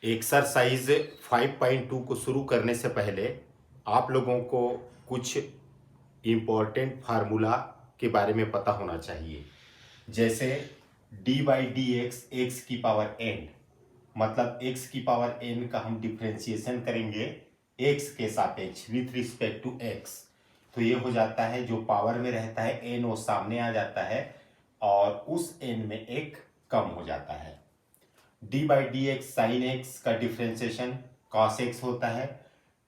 Exercise 5.2 को शुरू करने से पहले आप लोगों को कुछ इम्पोर्टेंट फार्मूला के बारे में पता होना चाहिए। जैसे D by D x x की पावर एन, मतलब एक्स की पावर एन का हम डिफ्रेंशिएशन करेंगे एक्स के सापेक्ष विथ रिस्पेक्ट टू एक्स, तो ये हो जाता है जो पावर में रहता है एन वो सामने आ जाता है और उस एन में एक कम हो जाता है। D by D x sine x का डिफ्रेंसिएशन कॉस एक्स होता है।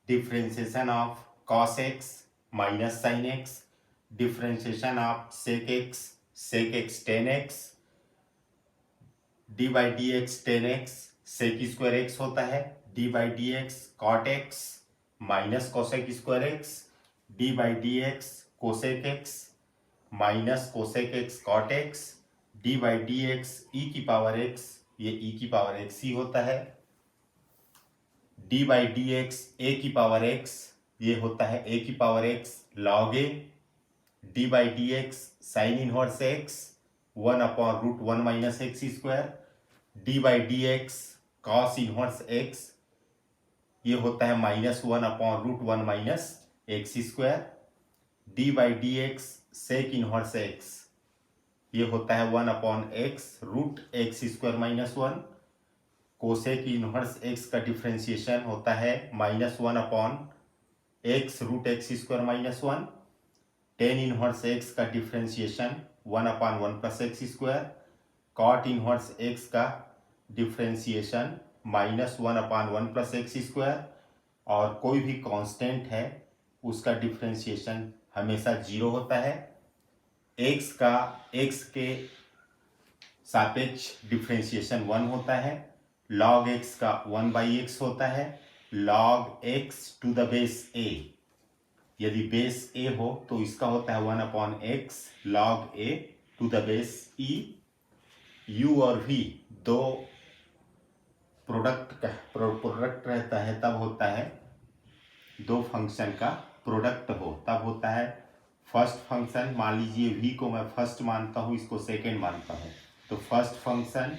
Differentiation of cos X minus sine X, differentiation of sec X tan X, D by D X tan X sec square X होता है। D by D X cot X minus cosec square X, D by D X cosec X minus cosec X cot X, D by D X E की power x, ये ई की power x ही होता है। D by D x a की power x, ये होता है ए की power x log a. D by D x sine inverse x 1/√1 minus x square. D by D x cos inverse x, ये होता है -1/√1 minus x square. D by D x sec inverse x, ये होता है 1/x√x² minus 1। Cosec inverse x का differentiation होता है -1/x√x² minus 1। Tan inverse x का differentiation 1/1 plus x square. Cot inverse x का डिफ्रेंशिएशन -1/1 प्लस एक्स स्क्वायर। और कोई भी कांस्टेंट है उसका डिफ्रेंशिएशन हमेशा 0 होता है। एक्स के सापेक्ष डिफ्रेंशिएशन 1 होता है। लॉग एक्स का 1/x होता है। Log x to the base a, यदि बेस a हो तो इसका होता है 1/x log a to the base e। u और v दो प्रोडक्ट रहता है तब होता है, दो फंक्शन का प्रोडक्ट हो तब होता है फर्स्ट फंक्शन। मान लीजिए v को मैं फर्स्ट मानता हूँ, इसको सेकेंड मानता हूँ, तो फर्स्ट फंक्शन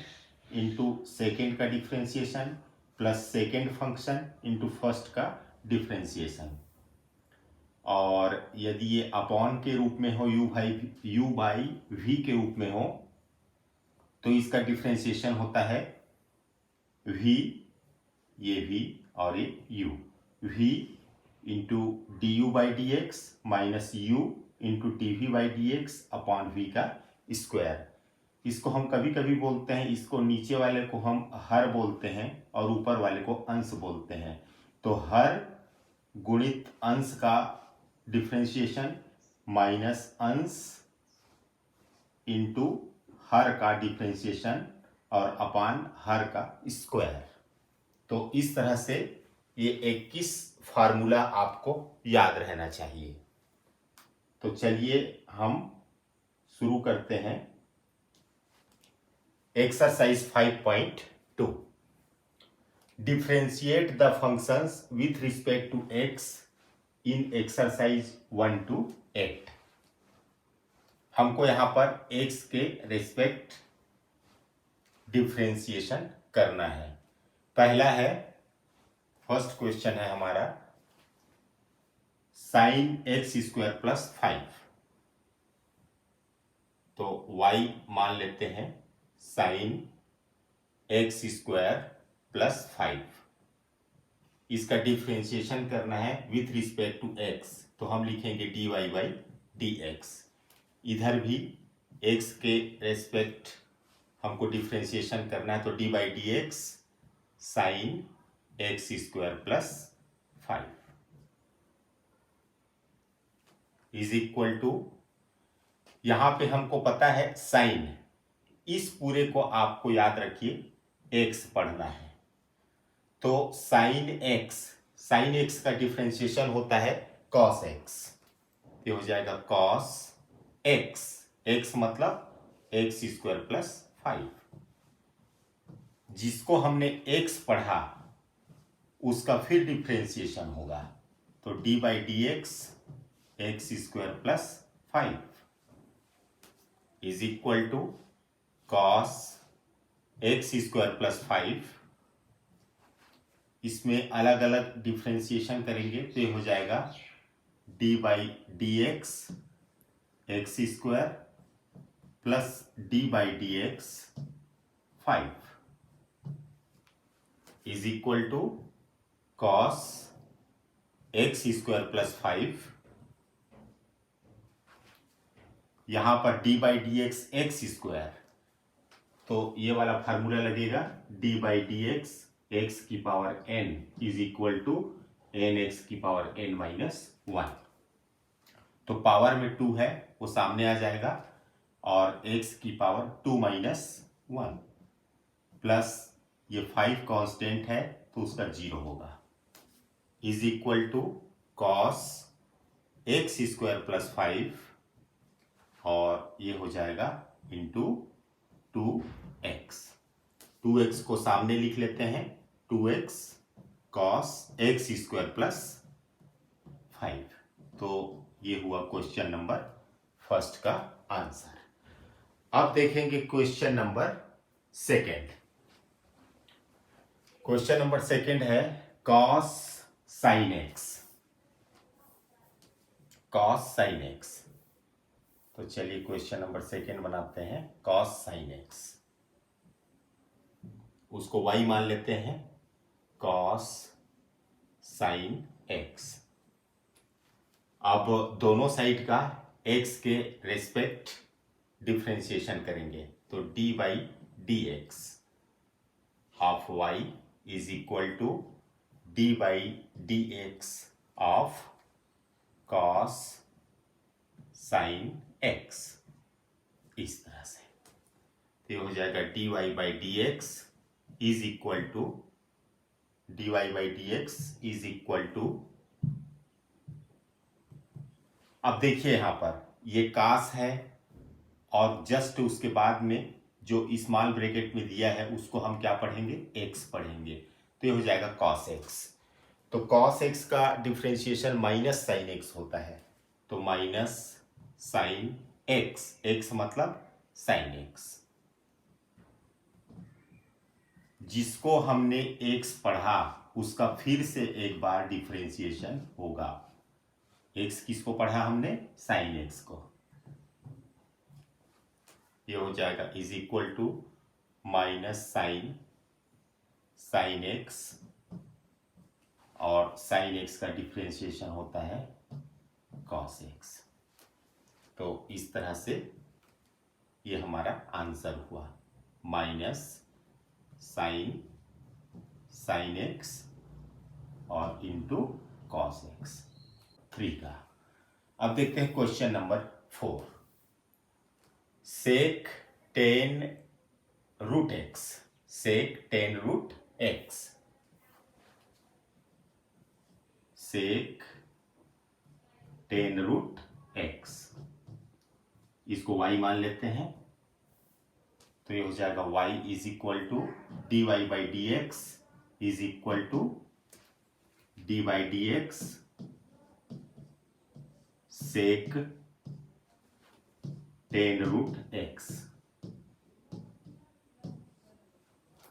इंटू सेकेंड का differentiation plus second function into first का डिफ्रेंशिएशन। और यदि ये अपॉन के रूप में हो u बाई v के रूप में हो तो इसका डिफ्रेंशिएशन होता है v, ये v और ये u, v into d u by D x minus u into d v by D x upon v का स्क्वायर। इसको हम कभी कभी बोलते हैं, इसको नीचे वाले को हम हर बोलते हैं और ऊपर वाले को अंश बोलते हैं। तो हर गुणित अंश का डिफ्रेंशिएशन माइनस अंश इंटू हर का डिफ्रेंशिएशन और अपान हर का स्क्वायर। तो इस तरह से ये 21 फार्मूला आपको याद रहना चाहिए। तो चलिए हम शुरू करते हैं exercise 5.2। Differentiate the functions with respect to x in exercise 1 to 8। हमको यहां पर एक्स के रिस्पेक्ट डिफ्रेंशिएशन करना है। पहला है, फर्स्ट क्वेश्चन है हमारा साइन एक्स स्क्वायर प्लस 5। तो y मान लेते हैं साइन एक्स स्क्वायर प्लस 5। इसका डिफ्रेंशिएशन करना है विथ रिस्पेक्ट टू x, तो हम लिखेंगे dy बाई डी एक्स। इधर भी x के रेस्पेक्ट हमको डिफ्रेंशिएशन करना है, तो d by D x sine x square plus 5 is equal to, यहां पे हमको पता है साइन, इस पूरे को आपको याद रखिए एक्स पढ़ना है। तो साइन एक्स का डिफ्रेंशिएशन होता है कॉस एक्स, ये हो जाएगा कॉस एक्स, एक्स मतलब एक्स स्क्वायर प्लस 5। जिसको हमने एक्स पढ़ा उसका फिर डिफ्रेंशिएशन होगा, तो d by D x x square plus 5 is equal to cos x square plus 5 इसमें अलग अलग डिफ्रेंशिएशन करेंगे तो ये हो जाएगा d by D x x square plus d by D x 5 is equal to cos x square plus 5, यहां पर d by D x x square, तो ये वाला फार्मूला लगेगा d by D x x की power n is equal to n x की power n minus 1। तो power में 2 है वो सामने आ जाएगा और x की पावर 2 माइनस 1 प्लस ये 5 कांस्टेंट है तो उसका 0 होगा is equal to cos x square plus 5 और ये हो जाएगा इंटू 2x। 2x को सामने लिख लेते हैं 2x cos x square plus 5। तो ये हुआ क्वेश्चन नंबर फर्स्ट का आंसर। अब देखेंगे question number second. Question number second है cos sine x. Cos sine x, तो चलिए क्वेश्चन नंबर सेकंड बनाते हैं कॉस साइन एक्स। उसको y मान लेते हैं कॉस साइन एक्स। अब दोनों साइड का x के रेस्पेक्ट डिफ्रेंशिएशन करेंगे तो d by D x of y is equal to d by D x of cos sine x, इस तरह से। तो ये हो जाएगा d y by D x is equal to d y by D x is equal to, अब देखिए यहां पर ये कास है और जस्ट उसके बाद में जो स्मॉल ब्रैकेट में दिया है उसको हम क्या पढ़ेंगे, एक्स पढ़ेंगे। तो ये हो जाएगा कॉस एक्स। तो कॉस एक्स का डिफ्रेंशिएशन माइनस साइन एक्स होता है, तो माइनस साइन एक्स, एक्स मतलब साइन एक्स, जिसको हमने एक्स पढ़ा उसका फिर से एक बार डिफ्रेंशिएशन होगा। एक्स किसको पढ़ा हमने, साइन एक्स को। ये हो जाएगा is equal to minus sine sine x, और साइन एक्स का डिफ्रेंशिएशन होता है कॉस एक्स। तो इस तरह से ये हमारा आंसर हुआ माइनस साइन साइन एक्स और इंटू कॉस एक्स 3 का। अब देखते हैं क्वेश्चन नंबर 4। सेक 10 root x, sec 10 root x, sec 10 root x, इसको y मान लेते हैं तो ये हो जाएगा y is equal to d y by D x is equal to d by D x sec 10 root x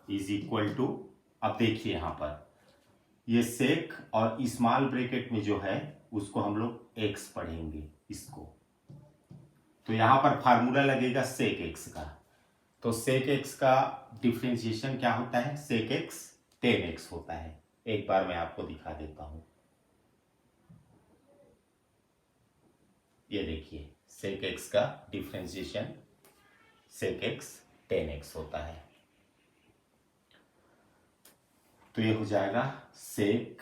is equal to, अब देखिए यहां पर ये सेक और स्मॉल ब्रैकेट में जो है उसको हम लोग एक्स पढ़ेंगे इसको, तो यहां पर फार्मूला लगेगा सेक एक्स का। तो सेक एक्स का डिफ्रेंशिएशन क्या होता है, सेक एक्स 10x होता है। एक बार मैं आपको दिखा देता हूं, ये देखिए सेक एक्स का डिफ्रेंशिएशन सेक एक्स 10x होता है। तो ये हो जाएगा सेक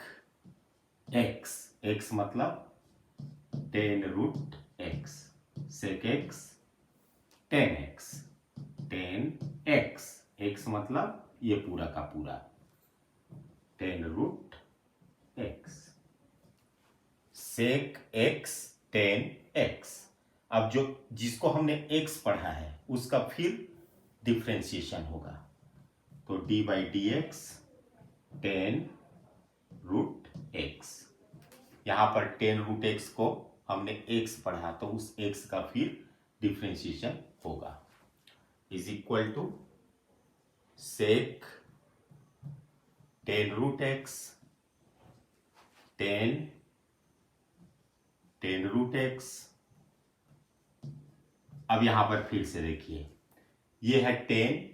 एक्स, एक्स मतलब 10 root x, sec x 10x, 10x, x मतलब ये पूरा का पूरा 10 root x, sec x 10x। अब जो जिसको हमने x पढ़ा है उसका फिर डिफ्रेंशिएशन होगा, तो d by D x 10 root x, यहां पर 10 रूट एक्स को हमने x पढ़ा तो उस x का फिर डिफ्रेंशिएशन होगा is equal to sec ten root x, ten root x. अब यहां पर फिर से देखिए, ये है 10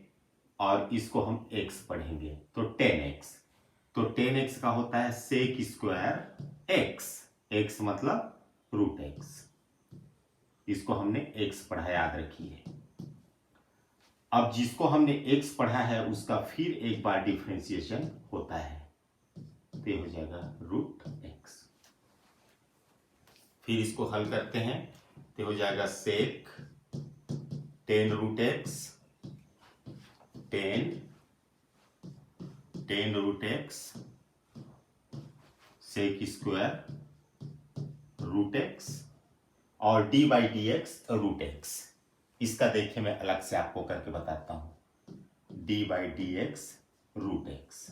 और इसको हम x पढ़ेंगे तो 10x। तो 10x का होता है सेक स्क्वायर x, x मतलब रूट x। इसको हमने x पढ़ा, याद रखिए। अब जिसको हमने x पढ़ा है उसका फिर एक बार डिफरेंशिएशन होता है, तो ये हो जाएगा रूट x। फिर इसको हल करते हैं तो हो जाएगा sec 10 root x, 10 root x sec square root x और d by D x root x। इसका देखिए मैं अलग से आपको करके बताता हूं, d by D x root x।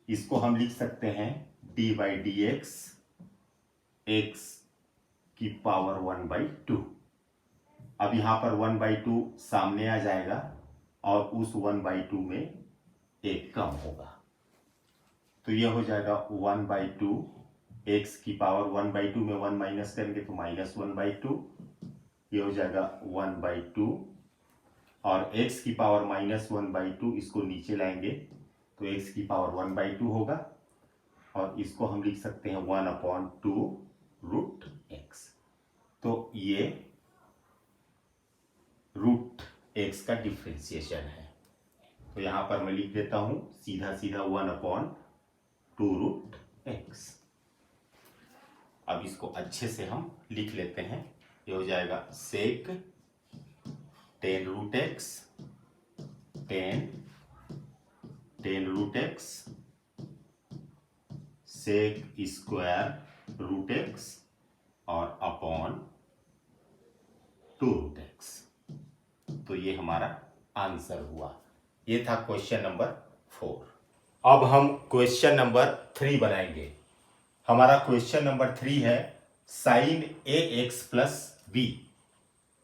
इसको हम लिख सकते हैं d by D x x की पावर 1/2। अब यहां पर 1/2 सामने आ जाएगा और उस 1/2 में एक कम होगा, तो यह हो जाएगा 1/2 एक्स की पावर 1/2 में 1 माइनस करेंगे तो -1/2, ये हो जाएगा 1/2 और x की पावर -1/2 इसको नीचे लाएंगे तो x की पावर 1/2 होगा और इसको हम लिख सकते हैं 1/2 रूट x। तो ये रूट x का डिफरेंशिएशन है। तो यहां पर मैं लिख देता हूं सीधा सीधा 1/2 रूट x। अब इसको अच्छे से हम लिख लेते हैं, ये हो जाएगा sec 10 root x, 10 root x sec square root x और अपॉन 2 रूट x। तो ये हमारा आंसर हुआ। ये था क्वेश्चन नंबर 4। अब हम क्वेश्चन नंबर 3 बनाएंगे। हमारा क्वेश्चन नंबर 3 है sine a x plus b.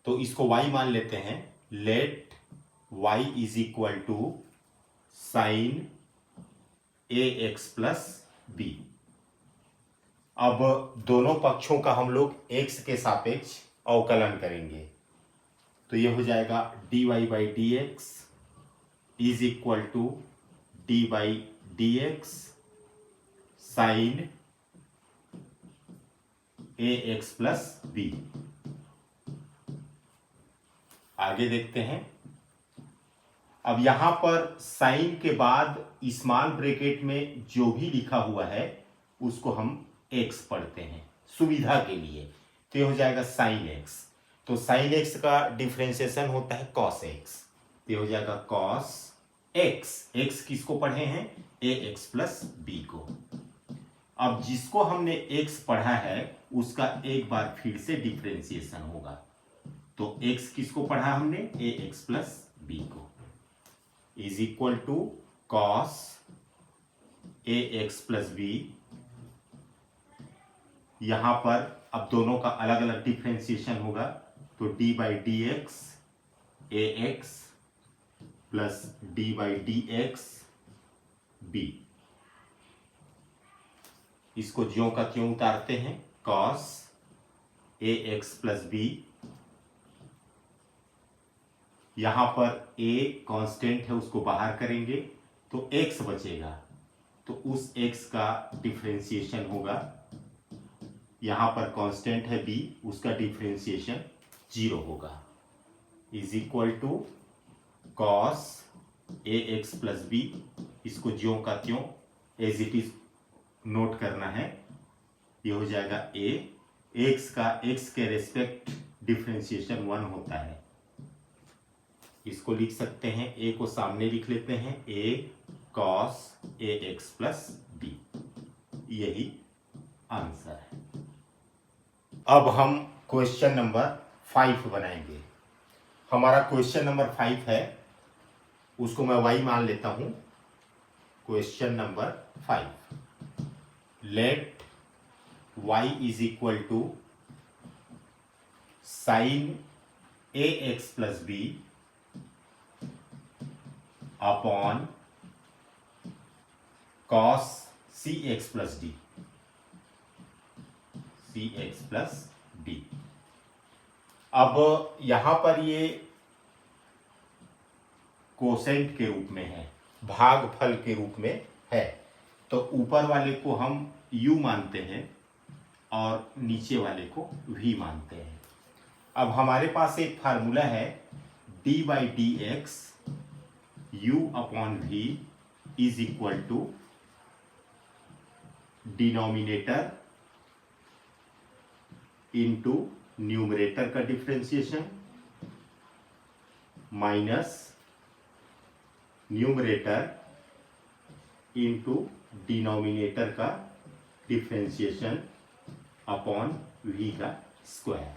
तो इसको y मान लेते हैं, let y is equal to sine a x plus b. अब दोनों पक्षों का हम लोग x के सापेक्ष अवकलन करेंगे, तो ये हो जाएगा dy by D x is equal to d by D x sine a x plus b. आगे देखते हैं। अब यहां पर साइन के बाद स्मॉल ब्रैकेट में जो भी लिखा हुआ है उसको हम एक्स पढ़ते हैं सुविधा के लिए, तो ये हो जाएगा साइन एक्स। तो साइन एक्स का डिफरेंशिएशन होता है कॉस एक्स, तो ये हो जाएगा कॉस एक्स। एक्स किसको पढ़े हैं, ए एक्स प्लस बी को। अब जिसको हमने एक्स पढ़ा है उसका एक बार फिर से डिफरेंशिएशन होगा, तो एक्स किसको पढ़ा हमने, ए एक्स प्लस बी को, is equal to cos a x plus b. यहां पर अब दोनों का अलग अलग डिफरेंशिएशन होगा, तो d by D x a x plus d by D x b. इसको ज्यों का त्यों उतारते हैं, cos a x plus b. यहां पर a कांस्टेंट है उसको बाहर करेंगे तो x बचेगा, तो उस x का डिफरेंशिएशन होगा। यहां पर कांस्टेंट है b, उसका डिफरेंशिएशन 0 होगा, is equal to cos a x plus b. इसको ज्यों का त्यों एज इट इज नोट करना है, ये हो जाएगा a। x का x के रेस्पेक्ट डिफरेंशिएशन 1 होता है, इसको लिख सकते हैं, a को सामने लिख लेते हैं, a cos a x plus b. यही आंसर है। अब हम क्वेश्चन नंबर 5 बनाएंगे। हमारा क्वेश्चन नंबर 5 है, उसको मैं y मान लेता हूं। Question number 5, let y is equal to sine a x plus b upon cos c x plus d, c x plus d. अब यहां पर ये कोसेंट के रूप में है, भागफल के रूप में है, तो ऊपर वाले को हम u मानते हैं और नीचे वाले को v मानते हैं। अब हमारे पास एक फार्मूला है d by D x u upon v is equal to denominator into numerator का differentiation minus numerator into denominator का डिफ्रेंशिएशन अपॉन v का स्क्वायर।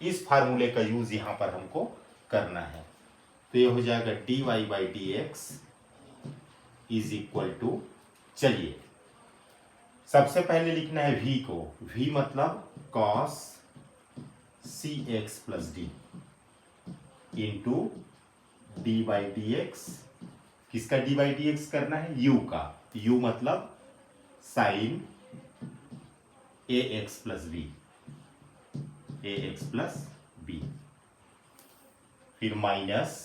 इस फार्मूले का यूज यहां पर हमको करना है, तो ये हो जाएगा dy by D x is equal to, चलिए सबसे पहले लिखना है v को, v मतलब cos c x plus d into d by D x, किसका डी बाई डी एक्स करना है, u का, u मतलब sine a x plus b, a x plus b, फिर माइनस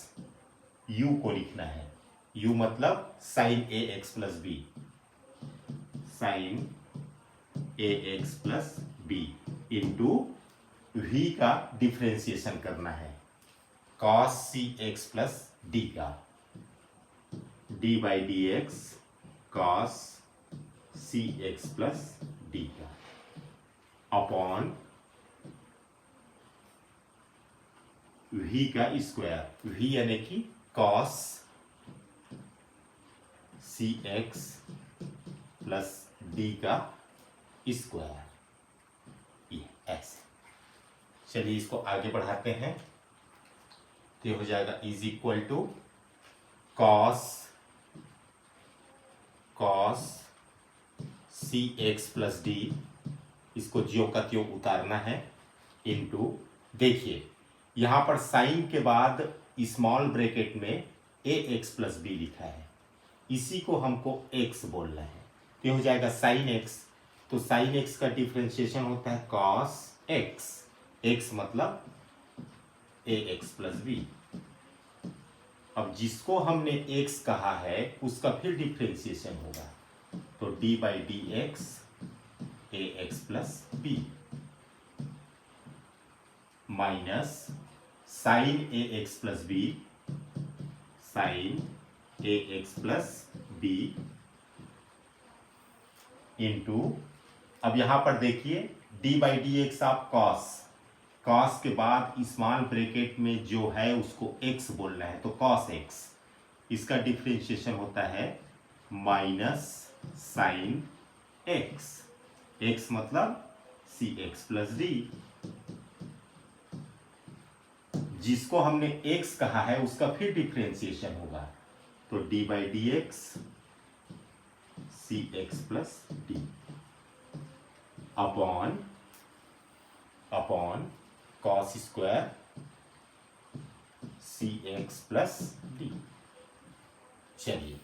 u को लिखना है, u मतलब sine a x plus b, sine a x plus b into v का डिफ्रेंशिएशन करना है, cos c x plus d का, d by D x cos c x plus d का अपॉन v का स्क्वायर, v यानी कि cos c x plus d का square, ये ऐसे। चलिए इसको आगे बढ़ाते हैं, तो हो जाएगा is equal to cos c x plus d, इसको ज्यों का त्यों उतारना है, इनटू, देखिए यहां पर साइन के बाद स्मॉल ब्रैकेट में ए एक्स प्लस बी लिखा है, इसी को हमको x बोलना है, तो हो जाएगा साइन एक्स, तो साइन एक्स का डिफ्रेंशिएशन होता है cos x, x मतलब ए एक्स प्लस बी। अब जिसको हमने x कहा है उसका फिर डिफ्रेंशिएशन होगा, तो d by D x a x plus b minus sine a x plus b, sine a x plus b into, अब यहां पर देखिए डी बाई डी एक्स आप कॉस के बाद स्मॉल ब्रैकेट में जो है उसको x बोलना है, तो cos x, इसका डिफ्रेंशिएशन होता है माइनस साइन x, x मतलब सी एक्स प्लस डी, जिसको हमने x कहा है उसका फिर डिफ्रेंशिएशन होगा, तो d by D x c x plus d upon cos square c x plus d, चलिए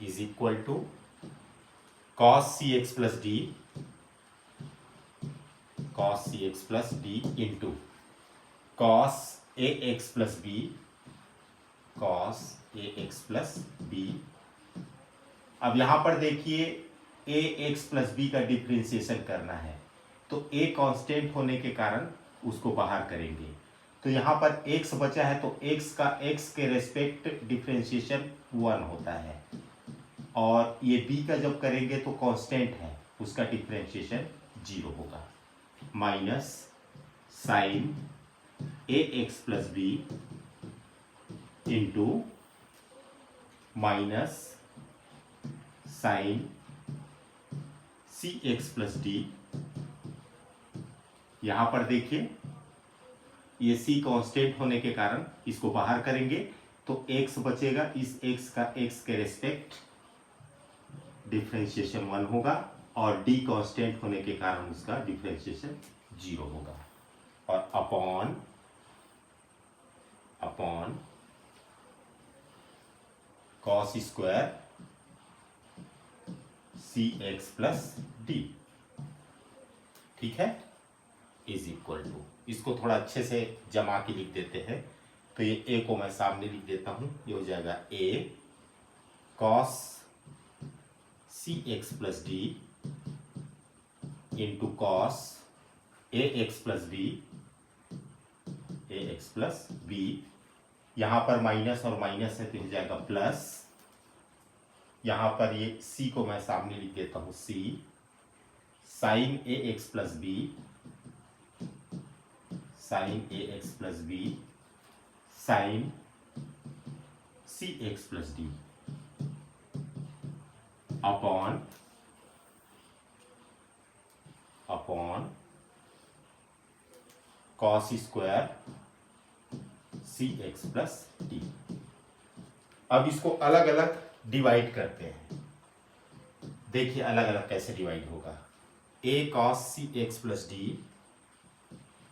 is equal to cos c x plus d, cos c x plus d into cos a x plus b, cos a x plus b. अब यहां पर देखिए a x plus b का differentiation करना है, तो a constant होने के कारण उसको बाहर करेंगे, तो यहां पर x बचा है, तो x का x के रेस्पेक्ट डिफ्रेंशिएशन 1 होता है, और ये b का जब करेंगे तो कांस्टेंट है, उसका डिफ्रेंशिएशन 0 होगा, minus sine a x plus b into minus sine c x plus d. यहां पर देखिए ये c कांस्टेंट होने के कारण इसको बाहर करेंगे, तो x बचेगा, इस x का x के रेस्पेक्ट डिफ्रेंशिएशन 1 होगा, और d कांस्टेंट होने के कारण उसका डिफ्रेंशिएशन 0 होगा, और upon cos square c x plus D, ठीक है, इज इक्वल टू, इसको थोड़ा अच्छे से जमा के लिख देते हैं। तो ये ए को मैं सामने लिख देता हूं, ये हो जाएगा a cos c x plus d into cos a x plus b, a x plus b, यहां पर माइनस और माइनस है तो हो जाएगा प्लस, यहां पर ये सी को मैं सामने लिख देता हूं c sine a x plus b, sine a x plus b sine c x plus d upon cos square c x plus d. अब इसको अलग अलग डिवाइड करते हैं, देखिए अलग अलग कैसे डिवाइड होगा। A cos c x plus d,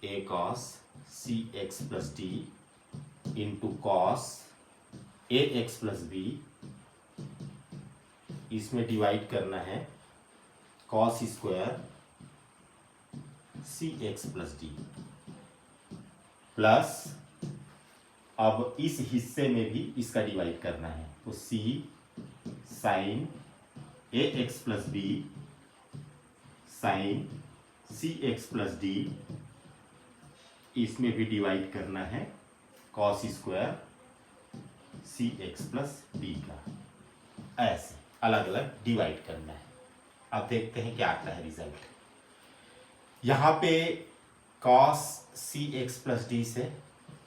a cos c x plus d into cos a x plus b, इसमें डिवाइड करना है cos square c x plus d plus, अब इस हिस्से में भी इसका डिवाइड करना है तो सी sine a x plus b sine c x plus D, इसमें भी डिवाइड करना है cos square c x plus d का, ऐसे अलग अलग डिवाइड करना है। अब देखते हैं क्या आता है रिजल्ट। यहां पे cos c x plus D से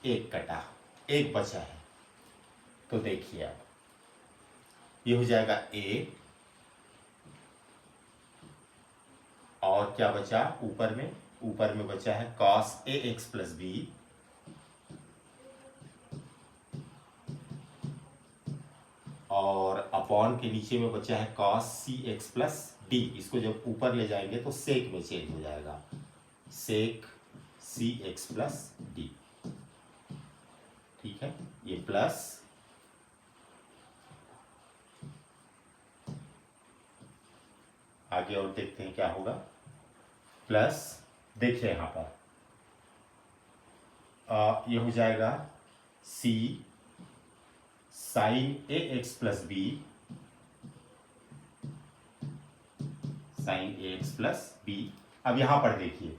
एक कटा, एक बचा है, तो देखिए अब ये हो जाएगा ए, और क्या बचा ऊपर में बचा है cos a x plus B और अपॉन के नीचे में बचा है cos c x plus d, इसको जब ऊपर ले जाएंगे तो सेक में चेंज हो जाएगा, सेक सी एक्स प्लस डी, ठीक है, ये प्लस आगे और देखते हैं क्या होगा, प्लस देखिए यहां पर ये हो जाएगा सी sine a x plus b, sine a x plus b. अब यहां पर देखिए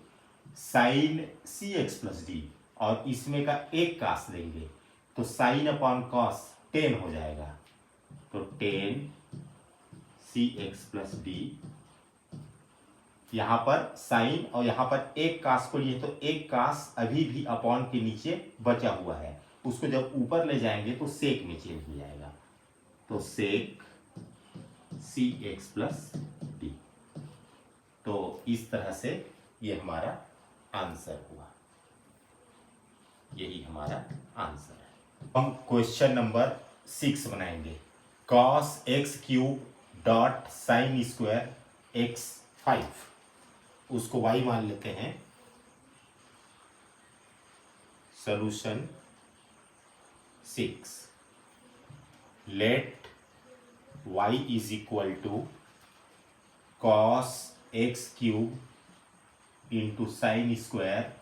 sign c x plus D और इसमें का एक कास लेंगे तो साइन अपॉन कॉस 10 हो जाएगा, तो 10 सी एक्स प्लस डी, यहां पर साइन और यहां पर एक कास को लिए तो एक कास अभी भी अपॉन के नीचे बचा हुआ है, उसको जब ऊपर ले जाएंगे तो सेक में चेंज हो जाएगा, तो सेक सी एक्स प्लस डी। तो इस तरह से ये हमारा आंसर हुआ, यही हमारा आंसर है। हम क्वेश्चन नंबर 6 बनाएंगे, cos x cube dot sine square x 5, उसको y मान लेते हैं। Solution 6, let y is equal to cos x cube into sine square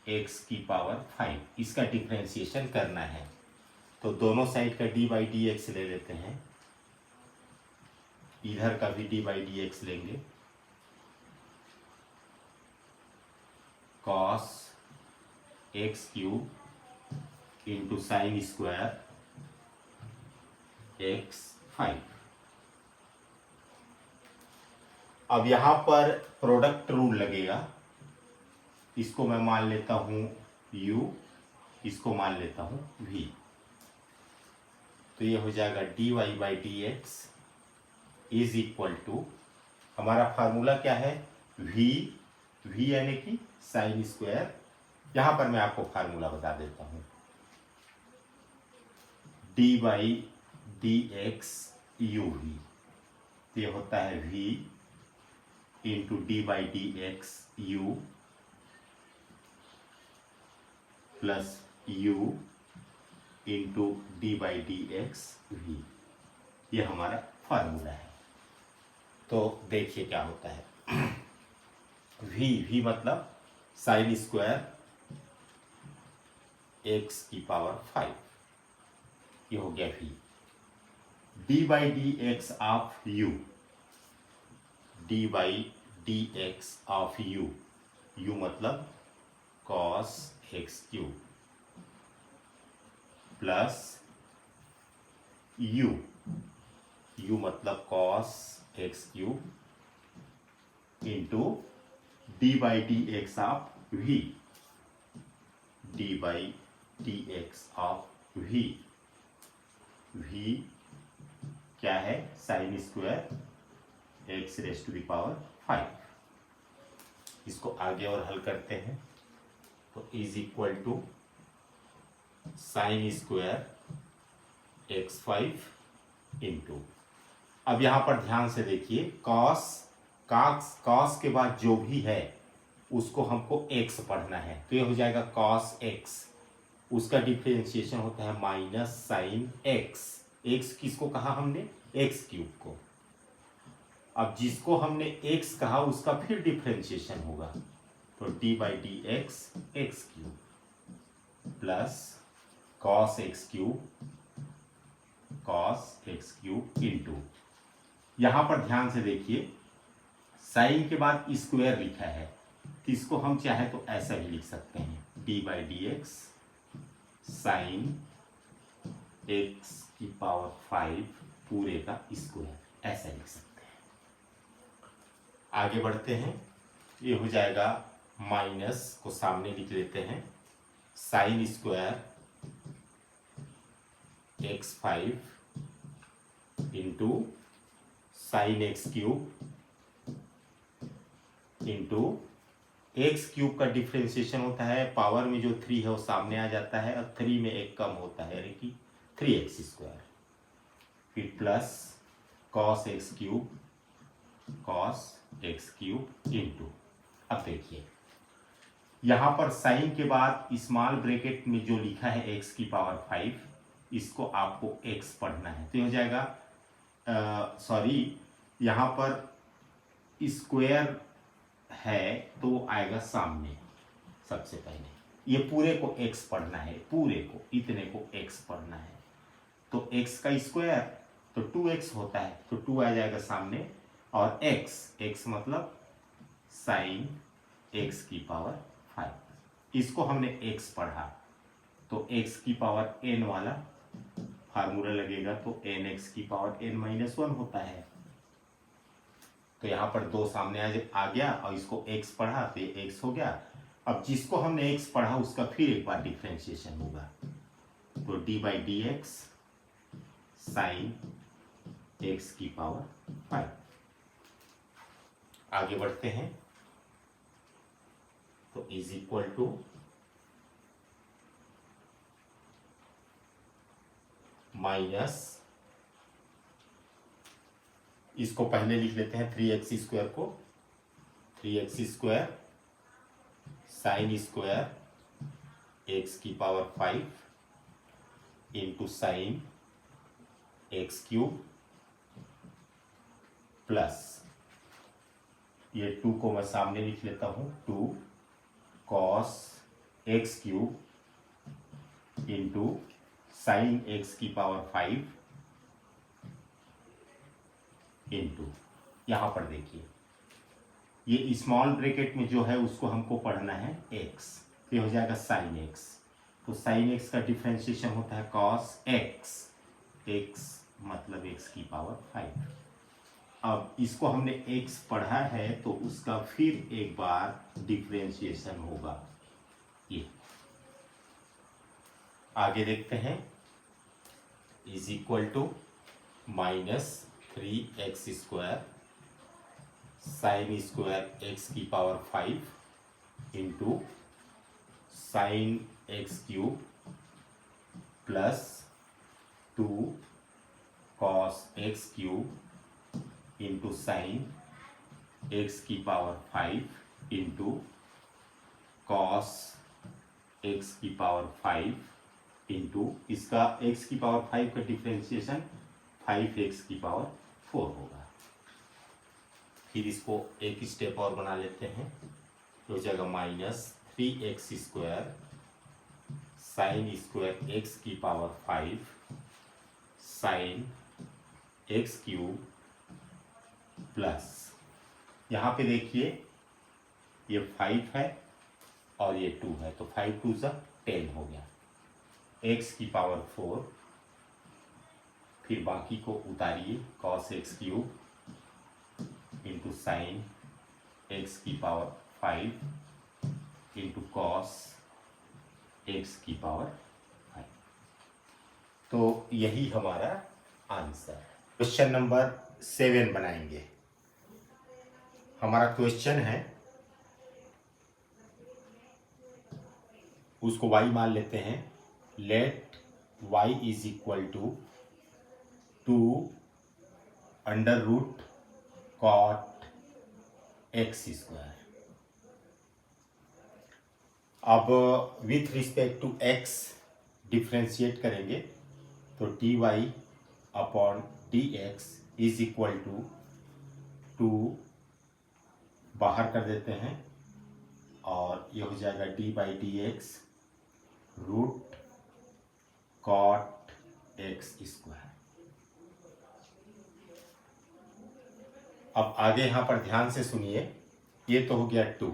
x की पावर 5, इसका डिफ्रेंशिएशन करना है, तो दोनों साइड का डी बाई डी एक्स ले लेते हैं, इधर का भी डी बाई डी एक्स लेंगे, cos x cube into sine square x 5। अब यहां पर प्रोडक्ट रूल लगेगा, इसको मैं मान लेता हूं u, इसको मान लेता हूं v, तो ये हो जाएगा dy by D x is equal to, हमारा फार्मूला क्या है v यानी कि साइन स्क्वायर, यहां पर मैं आपको फार्मूला बता देता हूं, d by D x u v, तो ये होता है v into d by D x u plus u into d by D x v, ये हमारा फार्मूला है। तो देखिए क्या होता है। v मतलब साइन स्क्वायर x की पावर 5, ये हो गया v। d by D x of u, d by D x of u, u मतलब cos x cube plus u, u मतलब cos x cube into d by D x of v, d by D x of v, v क्या है, sine square x raise to the power 5। इसको आगे और हल करते हैं तो is equal to sine square x5 into, अब यहां पर ध्यान से देखिए, कॉस के बाद जो भी है उसको हमको x पढ़ना है, तो ये हो जाएगा cos x, उसका डिफरेंशिएशन होता है माइनस साइन x। x किसको कहा हमने, x क्यूब को। अब जिसको हमने x कहा उसका फिर डिफरेंशिएशन होगा, तो d by D x cube plus cos x cube into, यहां पर ध्यान से देखिए साइन के बाद स्क्वायर लिखा है, तो इसको हम चाहे तो ऐसा भी लिख सकते हैं, d by D x sine x की पावर 5 पूरे का स्क्वायर, ऐसा लिख सकते हैं। आगे बढ़ते हैं, ये हो जाएगा माइनस को सामने लिख लेते हैं, sign square x5 into sine x cube into x cube का डिफ्रेंसिएशन होता है, पावर में जो 3 है वो सामने आ जाता है और 3 में एक कम होता है, यानी कि 3x स्क्वायर, फिर plus cos x cube into, अब देखिए यहां पर साइन के बाद स्मॉल ब्रैकेट में जो लिखा है x की पावर 5, इसको आपको x पढ़ना है, तो हो जाएगा यहां पर स्क्वायर है तो आएगा सामने, सबसे पहले ये पूरे को x पढ़ना है, पूरे को इतने को x पढ़ना है, तो x का स्क्वायर तो 2x होता है, तो 2 आ जाएगा सामने, और x मतलब साइन x की पावर 5, इसको हमने x पढ़ा तो x की पावर n वाला फार्मूला लगेगा, तो nx की पावर n-1 होता है, तो यहां पर 2 सामने आ गया और इसको x पढ़ा तो ये x हो गया। अब जिसको हमने x पढ़ा उसका फिर एक बार डिफरेंशिएशन होगा, तो d by D x sine x की पावर 5। आगे बढ़ते हैं, तो इज इक्वल टू माइनस, इसको पहले लिख लेते हैं 3x स्क्वायर को, 3x square sine square x की power 5 into sine x cube plus, ये 2 को मैं सामने लिख लेता हूं, 2 cos x cube into sine x की पावर 5 इंटू, यहां पर देखिए ये स्मॉल ब्रैकेट में जो है उसको हमको पढ़ना है x, तो हो जाएगा साइन x, तो साइन x का डिफरेंशिएशन होता है cos x मतलब x की पावर 5। अब इसको हमने x पढ़ा है तो उसका फिर एक बार डिफरेंशिएशन होगा, ये आगे देखते हैं, is equal to minus 3x square sine square x की power 5 into sine x cube plus 2 cos x cube into sine x की पावर 5 इंटू cos x की पावर 5 इंटू इसका x की पावर 5 का डिफरेंशिएशन 5x की power 4 होगा। फिर इसको एक स्टेप और बना लेते हैं, तो हो जाएगा -3x² साइन स्क्वायर एक्स की पावर 5 साइन x³ प्लस, यहाँ पे देखिए ये 5 है और ये 2 है, तो 5 2 ज़ा 10 हो गया, x की पावर 4, फिर बाकी को उतारिए cos x³ into sine x की पावर 5 इंटू कॉस x की पावर 5। तो यही हमारा आंसर है। क्वेश्चन नंबर 7 बनाएंगे। हमारा क्वेश्चन है, उसको y मान लेते हैं, let y is equal to 2 under root cot x²। अब with respect to x differentiate करेंगे, तो dy upon dx is equal to 2 बाहर कर देते हैं और ये हो जाएगा d/dx रूट कॉट x²। अब आगे यहाँ पर ध्यान से सुनिए, ये तो हो गया 2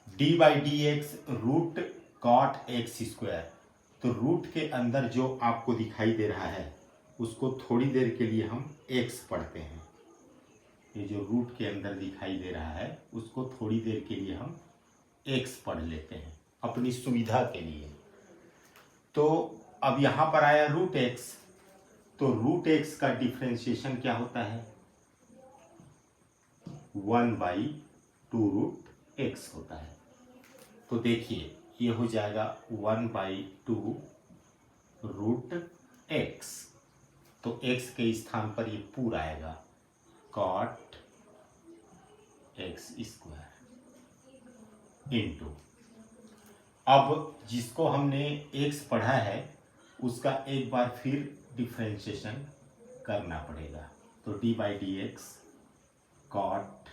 d/dx रूट कॉट x²। तो रूट के अंदर जो आपको दिखाई दे रहा है उसको थोड़ी देर के लिए हम x पढ़ते हैं। ये जो रूट के अंदर दिखाई दे रहा है उसको थोड़ी देर के लिए हम x पढ़ लेते हैं अपनी सुविधा के लिए। तो अब यहाँ पर आया रूट x, तो रूट x का डिफ्रेंशिएशन क्या होता है, 1/2 रूट x होता है। तो देखिए ये हो जाएगा 1/2 रूट x, तो x के स्थान पर ये पूरा आएगा कॉट x² इंटू, अब जिसको हमने x पढ़ा है उसका एक बार फिर डिफ्रेंशिएशन करना पड़ेगा, तो d/dx कॉट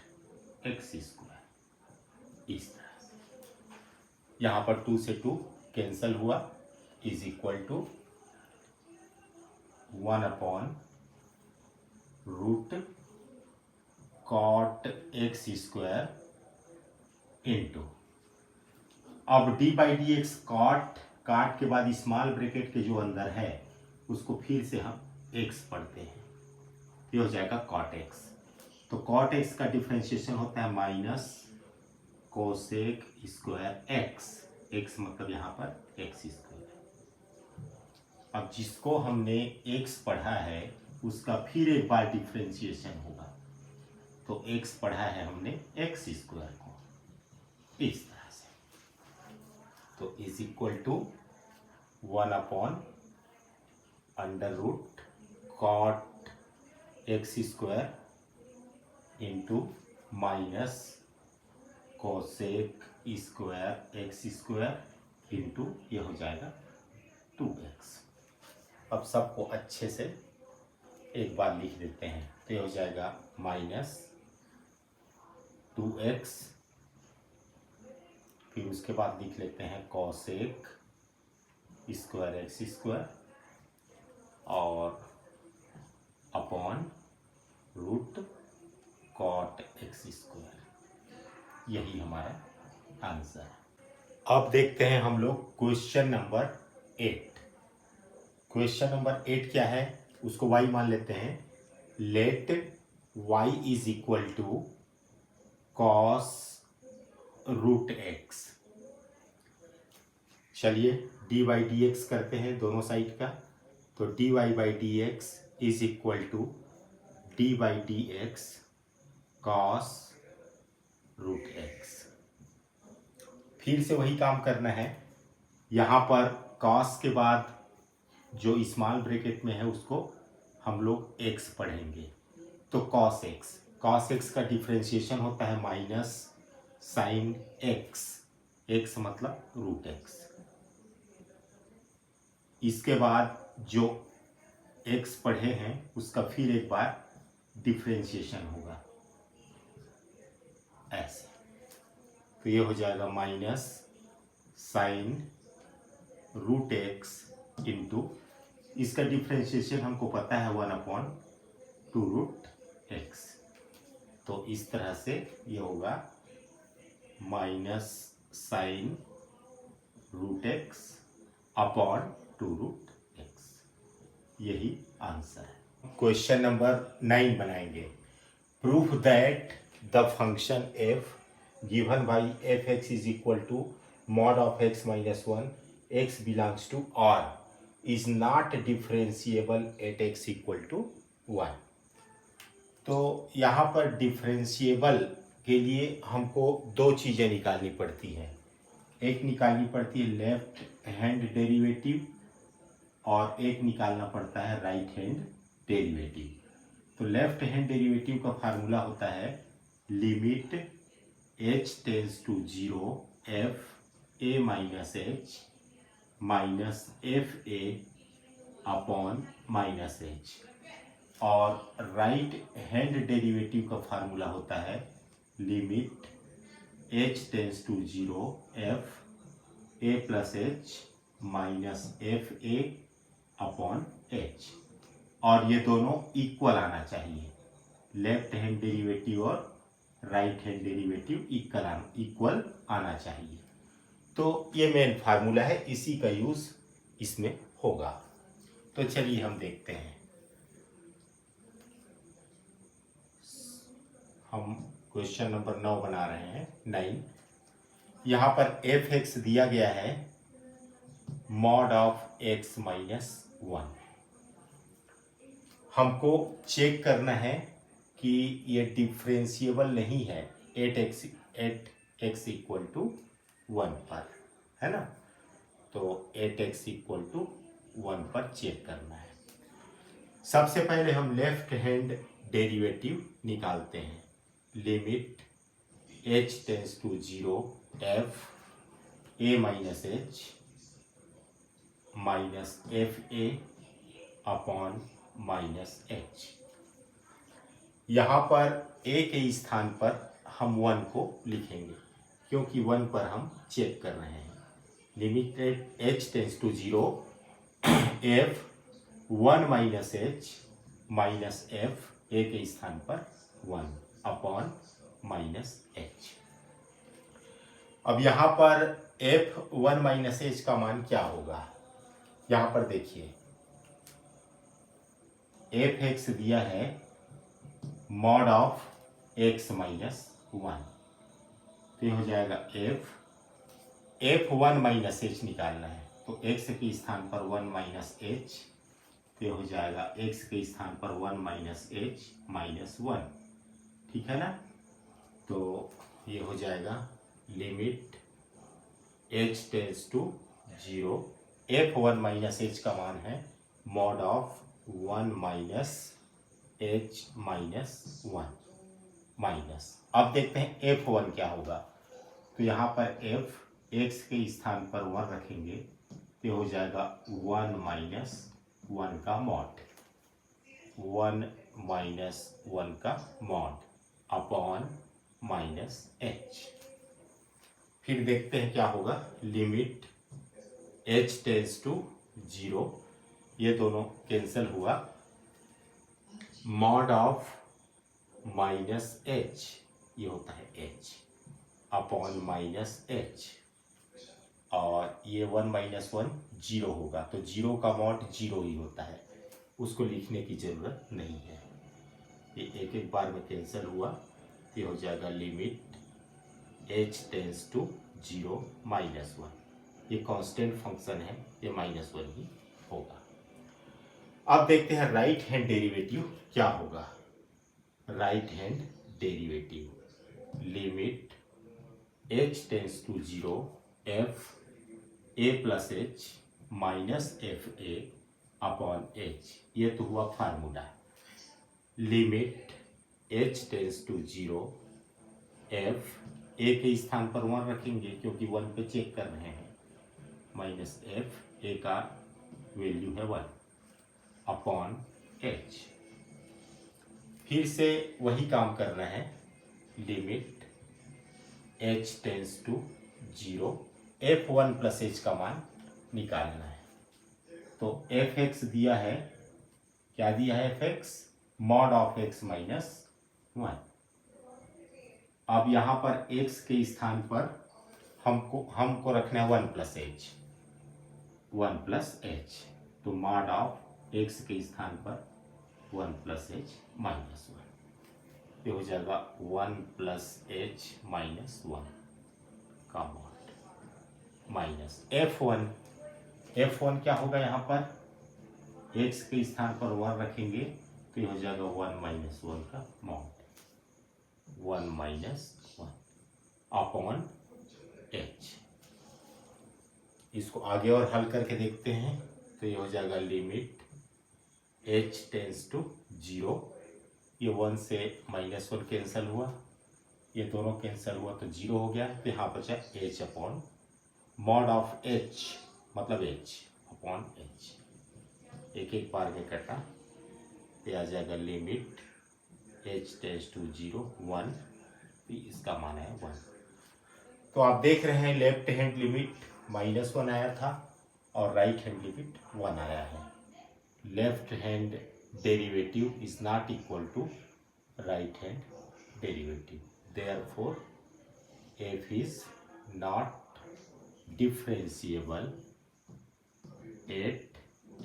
x²। इस तरह से यहाँ पर 2 से 2 कैंसल हुआ, is equal to 1 upon root cot x² into, अब d/dx काट के बाद स्मॉल ब्रैकेट के जो अंदर है उसको फिर से हम x पढ़ते हैं, ये हो जाएगा कॉट x। तो कॉट x का डिफ्रेंशिएशन होता है माइनस कोसेक स्क्वायर x मतलब यहाँ पर x²। अब जिसको हमने x पढ़ा है उसका फिर एक बार डिफ्रेंशिएशन होगा, तो x पढ़ा है हमने x² को इस तरह से, तो is equal to 1 upon under root cot x² into minus cosec square x² into ये हो जाएगा 2x। अब सबको अच्छे से एक बार लिख देते हैं, तो ये हो जाएगा -2x, फिर उसके बाद लिख लेते हैं कोसेक स्क्वायर x² और अपॉन रूट कॉट x²। यही हमारा आंसर है। अब देखते हैं हम लोग क्वेश्चन नंबर 8। क्वेश्चन नंबर 8 क्या है, उसको y मान लेते हैं, let y is equal to cos root x। चलिए d/dx करते हैं दोनों साइड का, तो dy/dx is equal to d/dx cos root x। फिर से वही काम करना है, यहाँ पर कॉस के बाद जो स्मॉल ब्रैकेट में है उसको हम लोग x पढ़ेंगे, तो कॉस x का डिफ्रेंशिएशन होता है माइनस साइन x मतलब रूट x। इसके बाद जो x पढ़े हैं उसका फिर एक बार डिफ्रेंशिएशन होगा ऐसे। तो ये हो जाएगा minus sine root x into, इसका डिफ्रेंशिएशन हमको पता है 1/2√x। तो इस तरह से ये होगा minus sine root x upon 2√x। यही आंसर है। क्वेश्चन नंबर 9 बनाएंगे। Proof that the function f given by f(x) is equal to mod of x minus 1 x belongs to R is not differentiable at x equal to 1। तो यहाँ पर differentiable के लिए हमको दो चीज़ें निकालनी पड़ती हैं। एक निकालनी पड़ती है लेफ्ट हैंड डेरिवेटिव और एक निकालना पड़ता है राइट हैंड डेरिवेटिव। तो लेफ्ट हैंड डेरिवेटिव का फार्मूला होता है limit h tends to 0 f a minus h minus f a upon minus h, और राइट हैंड डेरिवेटिव का फार्मूला होता है limit h tends to 0 f a plus h minus f a upon h, और ये दोनों equal आना चाहिए। Left hand derivative और राइट हैंड डेरिवेटिव इक्वल आना चाहिए। तो ये मेन फार्मूला है, इसी का यूज इसमें होगा। तो चलिए हम देखते हैं। हम क्वेश्चन नंबर 9 बना रहे हैं 9। यहाँ पर f(x) दिया गया है mod ऑफ x माइनस 1। हमको चेक करना है कि ये डिफरेंशिएबल नहीं है एट एक्स इक्वल टू 1 पर, है ना। तो एट एक्स इक्वल टू 1 पर चेक करना है। सबसे पहले हम लेफ्ट हैंड डेरिवेटिव निकालते हैं। Limit h tends to 0 f a minus h minus f a upon minus h. यहाँ पर a के स्थान पर हम 1 को लिखेंगे क्योंकि 1 पर हम चेक कर रहे हैं। Limit h tends to 0 f 1 minus h minus f a के स्थान पर 1 अपॉन माइनस एच। अब यहाँ पर f 1 माइनस एच का मान क्या होगा? यहाँ पर देखिए f(x) दिया है mod ऑफ x माइनस 1। तो ये हो जाएगा f 1 माइनस एच निकालना है, तो x के स्थान पर 1 माइनस एच, तो ये हो जाएगा x के स्थान पर 1 माइनस एच माइनस 1, ठीक है ना। तो ये हो जाएगा limit h tends to 0 f 1 minus h का मान है mod of 1 minus h minus 1 minus. अब देखते हैं f1 क्या होगा। तो यहाँ पर f x के स्थान पर 1 रखेंगे तो हो जाएगा 1 माइनस 1 का मॉड, 1 माइनस 1 का मॉड अपॉन माइनस h। फिर देखते हैं क्या होगा। लिमिट h टेंस टू 0, ये दोनों कैंसिल हुआ, मॉड ऑफ माइनस h, ये होता है h अपॉन माइनस h, और ये 1 माइनस 1 0 होगा, तो 0 का मॉड 0 ही होता है, उसको लिखने की जरूरत नहीं है। ये एक एक बार में कैंसिल हुआ, ये हो जाएगा limit h tends to 0 minus 1। ये कांस्टेंट फंक्शन है, ये माइनस 1 ही होगा। अब देखते हैं राइट हैंड डेरिवेटिव क्या होगा। Right hand derivative limit h tends to 0 f a plus h minus f a upon h, ये तो हुआ formula. Limit h tends to 0 f a के स्थान पर 1 रखेंगे क्योंकि 1 पे चेक कर रहे हैं, माइनस एफ ए का वैल्यू है 1 अपॉन एच। फिर से वही काम करना है, limit h tends to 0, f1 plus h का मान निकालना है। तो एफ एक्स दिया है, क्या दिया है, F x mod of x minus 1। अब यहां पर एक्स के स्थान पर हमको रखना है 1 प्लस एच, 1 प्लस एच। तो मॉड ऑफ एक्स के स्थान पर 1 प्लस एच माइनस 1, ये हो जाएगा 1 प्लस एच माइनस 1 का मॉड माइनस f1 क्या होगा, यहाँ पर x के स्थान पर 1 रखेंगे तो ये हो जाएगा 1 माइनस 1 का मॉड, 1 माइनस 1 अपॉन h। इसको आगे और हल करके देखते हैं तो ये हो जाएगा लिमिट h टेंस टू 0, ये 1 से माइनस 1 कैंसिल हुआ, ये दोनों कैंसिल हुआ तो 0 हो गया। तो यहाँ बचा h upon mod of h, मतलब h अपॉन h, एक एक बार में कटा, ये आ जाएगा लिमिट h टेंस टू 0 1, इसका मान है 1। तो आप देख रहे हैं लेफ्ट हैंड लिमिट -1 आया था और राइट हैंड लिमिट 1 आया है। Left hand derivative is not equal to right hand derivative, therefore f is not differentiable at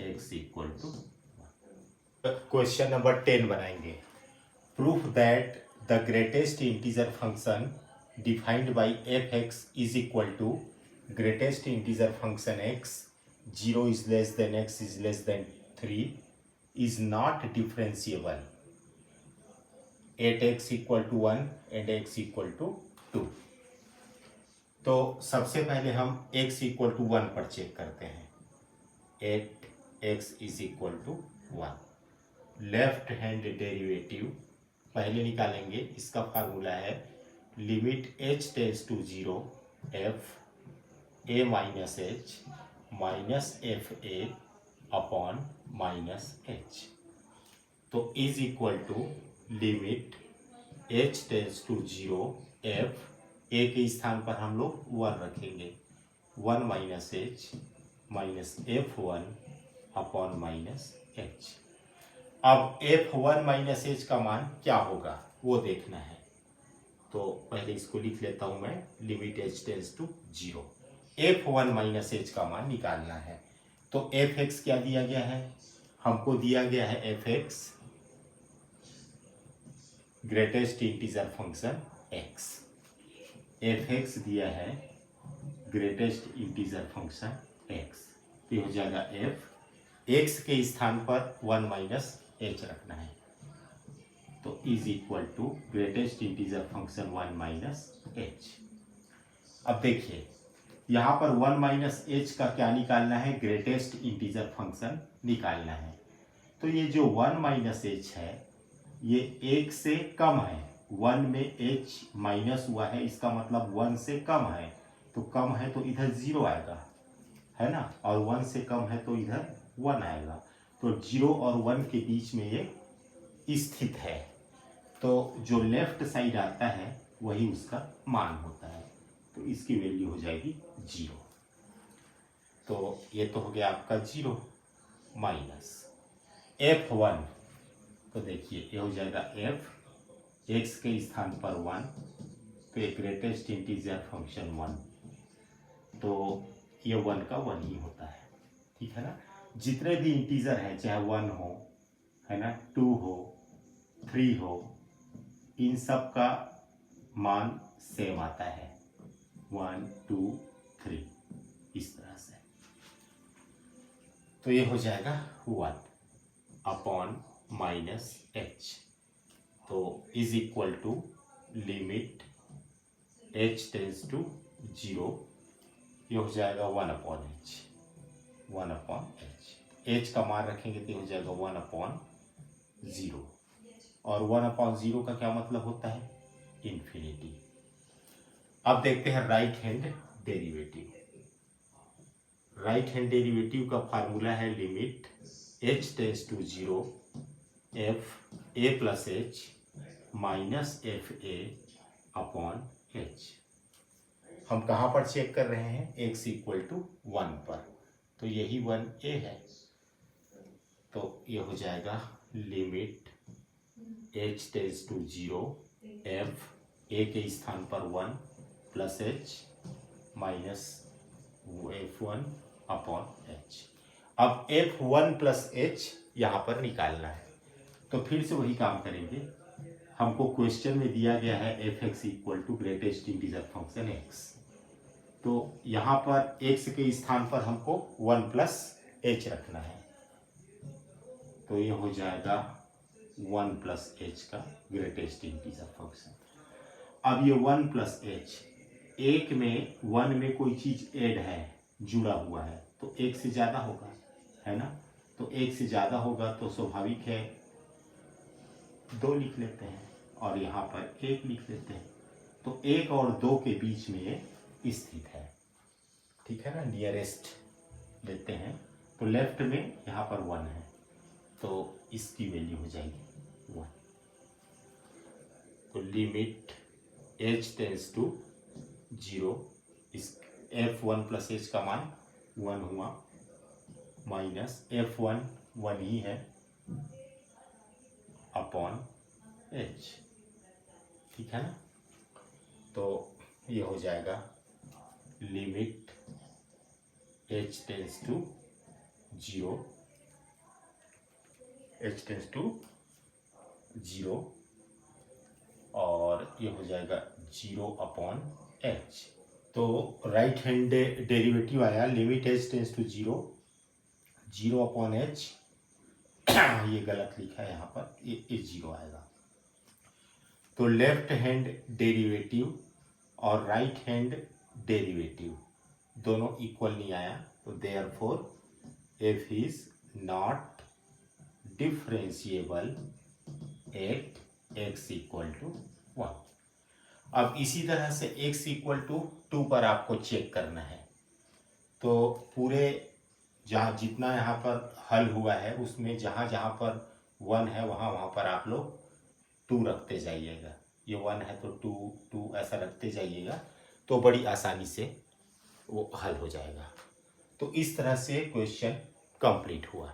x equal to 1। Question number 10 बनाएंगे। Proof that the greatest integer function defined by f(x) is equal to greatest integer function x 0 is less than x is less than 3 is not differentiable at x equal to 1 and x equal to 2। तो सबसे पहले हम x equal to 1 पर check करते हैं, at x is equal to 1। Left hand derivative पहले निकालेंगे, इसका फार्मूला है limit h tends to 0 f a minus h minus f a upon minus h. तो is equal to limit h tends to 0 f, a के स्थान पर हम लोग 1 रखेंगे, 1 minus h minus f1 upon minus h. अब f1 minus h का मान क्या होगा वो देखना है, तो पहले इसको लिख लेता हूं मैं, limit h tends to 0, f1 minus h का मान निकालना है। तो f(x) क्या दिया गया है, हमको दिया गया है f(x) greatest integer function x, f(x) दिया है ग्रेटेस्ट इंटीजर फंक्शन x, तो ये हो जाएगा f, x के स्थान पर 1 माइनस एच रखना है, तो is equal to greatest integer function 1 minus h. अब देखिए यहाँ पर 1 माइनस एच का क्या निकालना है, ग्रेटेस्ट इंटीजर फंक्शन निकालना है। तो ये जो 1 माइनस एच है ये 1 से कम है, 1 में h माइनस हुआ है, इसका मतलब 1 से कम है, तो कम है तो इधर 0 आएगा, है ना, और 1 से कम है तो इधर 1 आएगा। तो 0 और 1 के बीच में ये स्थित है, तो जो लेफ्ट साइड आता है वही उसका मान होता है, तो इसकी वैल्यू हो जाएगी 0। तो ये तो हो गया आपका 0 माइनस f1, तो देखिए ये हो जाएगा f, x के स्थान पर 1, तो ये ग्रेटेस्ट इंटीजर फंक्शन 1, तो ये 1 का 1 ही होता है, ठीक है ना। जितने भी इंटीजर हैं, चाहे 1 हो, है ना, 2 हो, 3 हो, इन सब का मान सेम आता है, 1 2 3 इस तरह से। तो ये हो जाएगा 1 अपॉन माइनस एच, तो is equal to limit h tends to 0, ये हो जाएगा 1 अपॉन एच, 1 अपॉन एच का मान रखेंगे तो हो जाएगा 1 अपॉन 0, और 1 अपॉन 0 का क्या मतलब होता है, इन्फिनिटी। अब देखते हैं right hand derivative. Right hand derivative का फार्मूला है limit h tends to 0 f a plus h minus f a upon h। हम कहाँ पर चेक कर रहे हैं? x इक्वल टू 1 पर, तो यही 1a है। तो ये हो जाएगा limit h tends to 0 f a के स्थान पर 1 plus h minus f1 upon h। अब f1 प्लस h यहाँ पर निकालना है, तो फिर से वही काम करेंगे। हमको क्वेश्चन में दिया गया है f(x) equal to greatest integer function x, तो यहाँ पर x के स्थान पर हमको 1 प्लस h रखना है, तो ये हो जाएगा 1 प्लस h का ग्रेटेस्ट इंटीजर फंक्शन। अब ये 1 प्लस h, एक में 1 में कोई चीज ऐड है, जुड़ा हुआ है, तो एक से ज्यादा होगा, है ना? तो एक से ज्यादा होगा तो स्वाभाविक है 2 लिख लेते हैं और यहाँ पर 1 लिख लेते हैं, तो 1 और 2 के बीच में ये स्थित है, ठीक है ना? नियरेस्ट लेते हैं, तो लेफ्ट में यहाँ पर 1 है, तो इसकी वैल्यू हो जाएगी 1। तो लिमिट h टेंस टू 0, इस f1 प्लस h का मान 1 हुआ, माइनस f1 1 ही है अपॉन h, ठीक है ना? तो ये हो जाएगा limit h tends to 0, h tends to 0 और ये हो जाएगा 0 अपॉन h। तो राइट हैंड डेरिवेटिव आया limit h tends to 0, 0 upon h ये गलत लिखा है यहाँ पर, ये 0 आएगा। तो लेफ्ट हैंड डेरिवेटिव और राइट हैंड डेरिवेटिव दोनों इक्वल नहीं आया, तो therefore f is not differentiable at x equal to 1। अब इसी तरह से x इक्वल टू 2 पर आपको चेक करना है, तो पूरे जहाँ जितना यहाँ पर हल हुआ है उसमें जहाँ जहाँ पर 1 है वहाँ पर आप लोग 2 रखते जाइएगा। ये 1 है तो 2 ऐसा रखते जाइएगा, तो बड़ी आसानी से वो हल हो जाएगा। तो इस तरह से क्वेश्चन कंप्लीट हुआ।